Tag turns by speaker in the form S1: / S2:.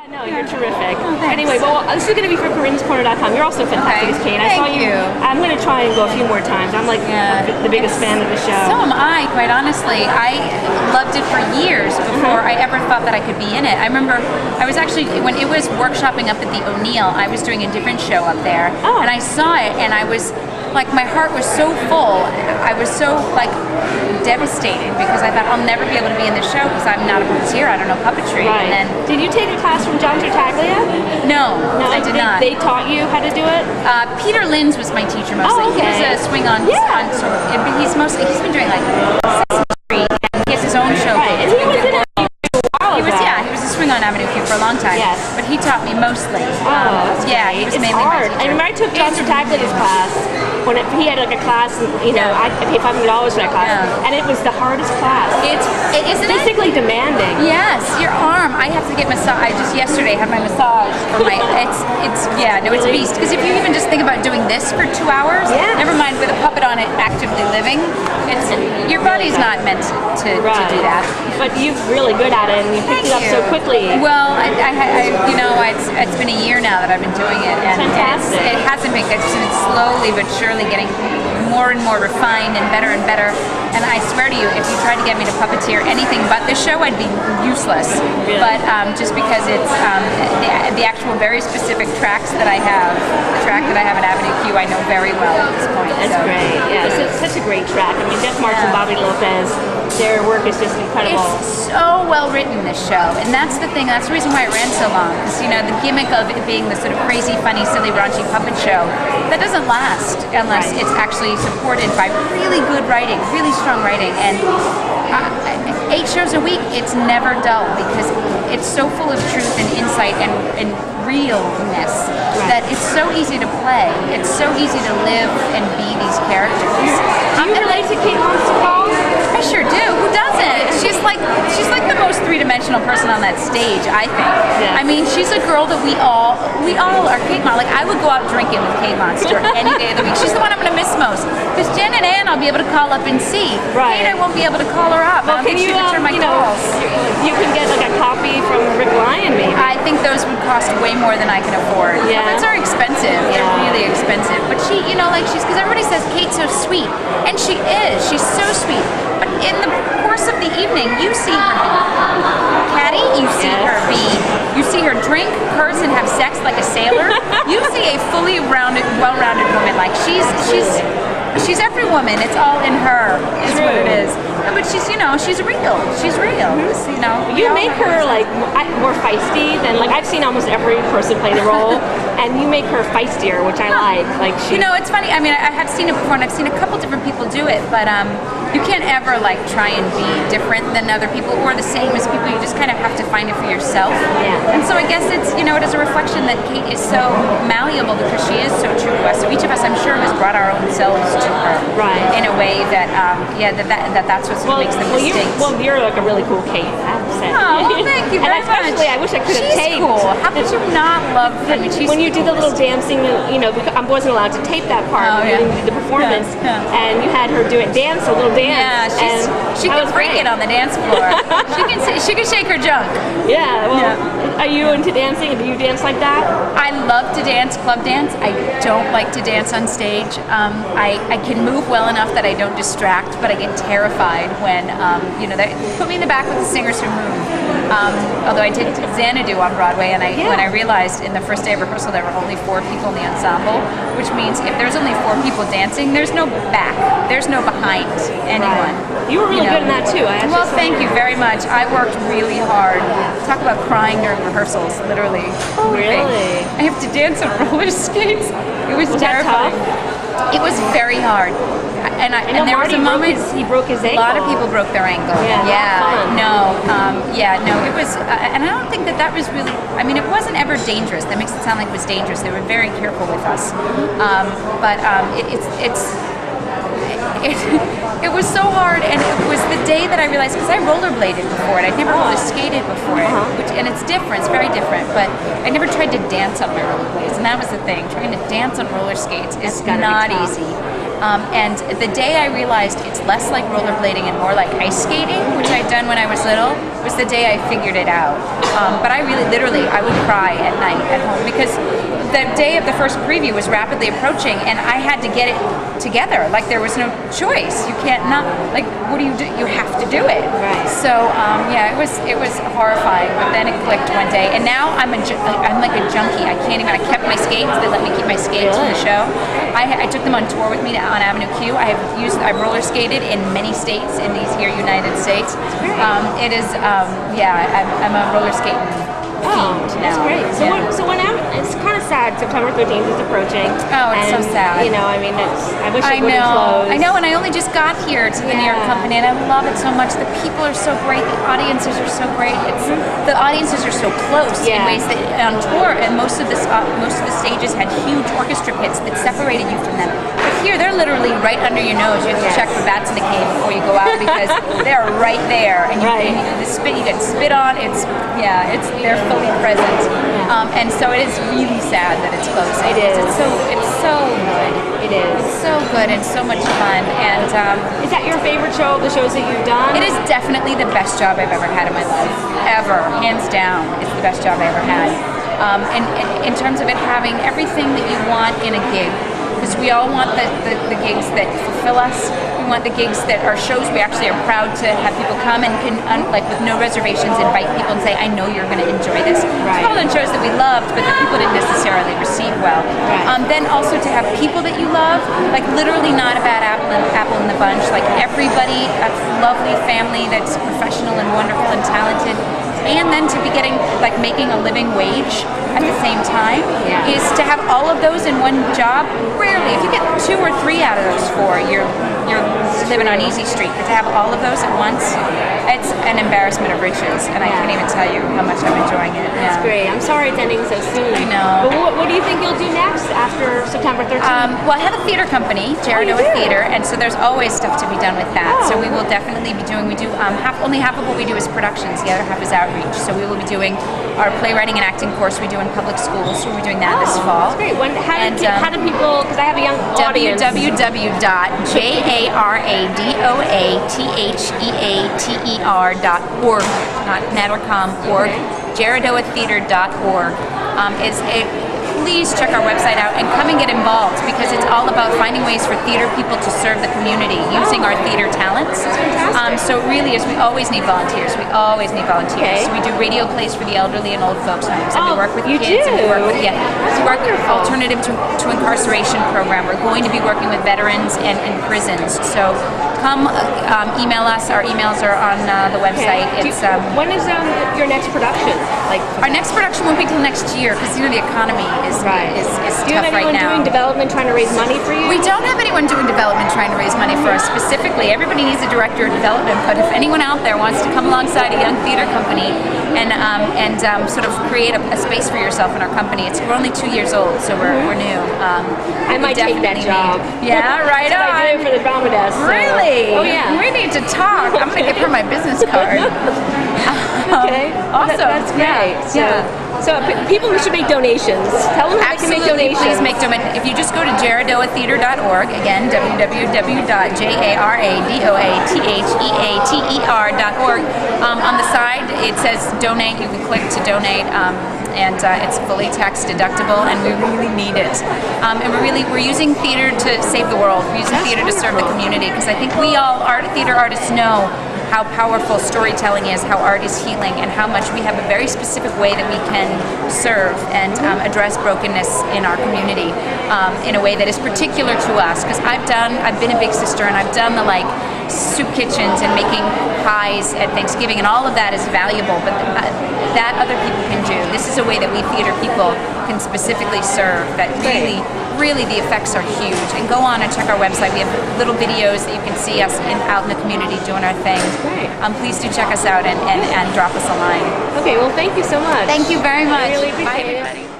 S1: No, you're terrific.
S2: Oh,
S1: anyway, well, this is going to be for Corinne'sCorner.com. You're also fantastic as Kate. I saw you. I'm going to try and go a few more times. I'm like the biggest fan of the show.
S2: So am I, quite honestly. I loved it for years before I ever thought that I could be in it. I remember I was actually, when it was workshopping up at the O'Neill, I was doing a different show up there.
S1: Oh.
S2: And I saw it and I was, like, my heart was so full. I was so, like, devastated because I thought I'll never be able to be in this show because I'm not a puppeteer. I don't know puppetry.
S1: Right.
S2: And then,
S1: did you take a class from John Tartaglia?
S2: No, I did not.
S1: They taught you how to do it?
S2: Peter Linz was my teacher mostly.
S1: Oh, okay.
S2: He was a swing on, he's been doing like Sesame Street, and he has his own show.
S1: Right, and he was in it a while ago.
S2: He was a swing on Avenue Q for a long time.
S1: Yes.
S2: But he taught me mostly.
S1: That's
S2: he was mainly
S1: hard.
S2: my teacher.
S1: I remember I took John Tartaglia's class. He had like a class, and, I paid $500 for that class, and it was the hardest class.
S2: Isn't
S1: physically demanding.
S2: Yes, your arm. I have to get massage. I just yesterday had my massage for my. It's a beast. Because if you even just think about doing this for 2 hours, never mind with a puppet on it, actively living. Your body's not meant to do that.
S1: But you're really good at it, and you picked it up so quickly.
S2: Well, it's been a year now that I've been doing it, and it hasn't been. It's been slowly but surely getting more and more refined and better and better. And I swear to you, if you tried to get me to puppeteer anything but this show, I'd be useless.
S1: Really?
S2: But just because it's the actual very specific tracks that I have, the track that I have at Avenue Q, I know very well at this point.
S1: That's great. Yeah, it's such a great track. I mean, Jeff Marks and Bobby Lopez, their work is just incredible.
S2: It's so well written, this show, and that's the thing. That's the reason why it ran so long. Because the gimmick of it being the sort of crazy, funny, silly, raunchy puppet show, that doesn't last unless it's actually supported by really good writing, really strong writing. And 8 shows a week, it's never dull because it's so full of truth and insight and realness that it's so easy to play. It's so easy to live and be these characters.
S1: Do you relate to Kate Monster?
S2: I sure do. Who doesn't? She's like the most three-dimensional person on that stage, I think.
S1: Yes.
S2: I mean, she's a girl that we all are Kate Monster. Like, I would go out drinking with Kate Monster any day of the week. She's the one I'm going to miss most. Because Jen and Ann, I'll be able to call up and see.
S1: Right.
S2: Kate, I won't be able to call her up.
S1: Well, can you, you can get like a copy from Rick Lyon, maybe.
S2: I think those would cost way more than I can afford.
S1: Yeah.
S2: Puppets are expensive. They're really expensive. But she, because everybody says Kate's so sweet. And she is. She's so sweet. But in the course of the evening, you see her catty, you see her you see her drink, curse, and have sex like a sailor. You see a fully well-rounded woman. Like she's every woman. It's all in her. Is what it is. But she's real. She's real.
S1: You make her like more feisty than I've seen almost every person play the role, and you make her feistier, which I like.
S2: It's funny. I mean, I have seen it before, and I've seen a couple different people do it, but you can't ever try and be different than other people or the same as people. You just kind of have to find it for yourself.
S1: Yeah.
S2: And so I guess it's it is a reflection that Kate is so malleable because she is so true to us. So each of us, I'm sure, has brought our own selves to her, in a way that that's what sort of makes them distinct.
S1: You're like a really cool Kate, I have to say.
S2: Oh, well, thank you very
S1: much. And especially, I wish I could have taped.
S2: She's cool. How could you not love her? I mean, she's
S1: when you do the little dancing, because I wasn't allowed to tape that part when you did the performance, and you had her do it, a little dance.
S2: Yeah, she can freak it on the dance floor. she can shake her junk.
S1: Yeah, well, are you into dancing? Do you dance like that?
S2: I love to dance, club dance. I don't like to dance on stage. I can move well enough that I don't distract, but I get terrified when, they put me in the back with the singers who move. Although I did Xanadu on Broadway, and when I realized in the first day of rehearsal there were only 4 people in the ensemble, which means if there's only 4 people dancing, there's no back, there's no behind anyone.
S1: You were really good in that too.
S2: Well, thank you very much. I worked really hard. Talk about crying during rehearsals, literally.
S1: Oh, really?
S2: I have to dance on roller skates. It was terrifying. It was very hard. And there was a moment
S1: he broke his ankle.
S2: A lot of people broke their ankle. It was, and I don't think that was really. I mean, it wasn't ever dangerous. That makes it sound like it was dangerous. They were very careful with us. It was so hard, and it was the day that I realized, because I rollerbladed before it, I'd never roller skated before it, and it's different, it's very different, but I never tried to dance on my rollerblades, and that was the thing. Trying to dance on roller skates is not easy. And the day I realized it's less like rollerblading and more like ice skating, which I'd done when I was little, was the day I figured it out. But I really, literally, I would cry at night at home because the day of the first preview was rapidly approaching, and I had to get it together. Like, there was no choice. You can't not, like, what do? You have to do it.
S1: Right.
S2: So yeah, it was horrifying, but then it clicked one day, and now I'm like a junkie. I can't even. I kept my skates. They let me keep my skates in the show. I took them on tour with me on Avenue Q. I've roller skated in many states in these here United States. It is I'm a roller skating fiend now.
S1: That's great. So when it's kind of sad. September 13th is approaching.
S2: Oh, it's so sad.
S1: You know, I mean, I wish it wouldn't close.
S2: I know, and I only just got here to the New York company, and I love it so much. The people are so great. The audiences are so great. The audiences are so close in ways that on tour, and most of the stages had huge orchestra pits that separated you from them. But here, they're literally right under your nose. You have to check for bats in the cave before you go out because they're right there, and you get spit on. They're fully present, and so it is really sad that it's closed.
S1: It is.
S2: It's so good.
S1: It is.
S2: It's so good and so much fun. And
S1: is that your favorite show of the shows that you've done?
S2: It is definitely the best job I've ever had in my life, ever, hands down. It's the best job I ever had. And in terms of it having everything that you want in a gig, because we all want the gigs that fulfill us. We want the gigs that are shows we actually are proud to have people come and can, like with no reservations, invite people and say, I know you're going to enjoy this. It's all on shows that we loved, but that people didn't necessarily receive well. Then also to have people that you love, like literally not a bad apple in the bunch, like everybody, a lovely family that's professional and wonderful and talented. And then to be making a living wage at the same time is to have all of those in one job. Rarely, if you get 2 or 3 out of those 4, you're living on easy street. But to have all of those at once, it's an embarrassment of riches, and I can't even tell you how much I'm enjoying it.
S1: That's great. I'm sorry it's ending so soon.
S2: I know.
S1: But what do you think you'll do next after September 13th?
S2: Well, I have a theater company, Gerardoa Theater, and so there's always stuff to be done with that. So we will definitely be doing. We do only half of what we do is productions. The other half is outreach. So we will be doing our playwriting and acting course we do in public schools. So we're doing that this fall.
S1: That's great. How do people? Because I have a young audience.
S2: www.JARADOATHEATER.org, not Nettercom.org. JeradoaTheater.org please check our website out and come and get involved, because it's all about finding ways for theater people to serve the community using our theater talents. So really, we always need volunteers. We do radio plays for the elderly and old folks homes, and we work with kids. And we work with alternative to incarceration program. We're going to be working with veterans and in prisons. So come email us. Our emails are on the website.
S1: When is your next production?
S2: Our next production won't be till next year, because the economy is tough right now.
S1: Do you have anyone doing development trying to raise money for you?
S2: We don't have anyone doing development trying to raise money for us specifically. Everybody needs a director of development, but if anyone out there wants to come alongside a young theater company and sort of create a space for yourself in our company, we're only 2 years old, so we're new.
S1: I might take that job.
S2: Yeah, right on.
S1: I do it for the drama desk. So.
S2: Really?
S1: Oh yeah.
S2: We need to talk. I'm going to give her my business card.
S1: Okay.
S2: Awesome.
S1: That's great. So people should make donations. Tell them how they can make donations.
S2: Please make donations. If you just go to JeradoaTheater.org, again, www.JeradoaTheater.org, on the side it says donate. You can click to donate, and it's fully tax deductible, and we really need it. And we're using theater to save the world. We're using theater to serve the community, because I think we all, theater artists, know how powerful storytelling is, how art is healing, and how much we have a very specific way that we can serve and address brokenness in our community in a way that is particular to us. Because I've been a big sister, and I've done the soup kitchens and making pies at Thanksgiving, and all of that is valuable, but that other people can do. This is a way that we theater people can specifically serve that really the effects are huge. And go on and check our website. We have little videos that you can see us out in the community doing our thing. Please do check us out and drop us a line.
S1: Okay, well, thank you so much.
S2: Thank you very much.
S1: I really appreciate
S2: Bye, everybody.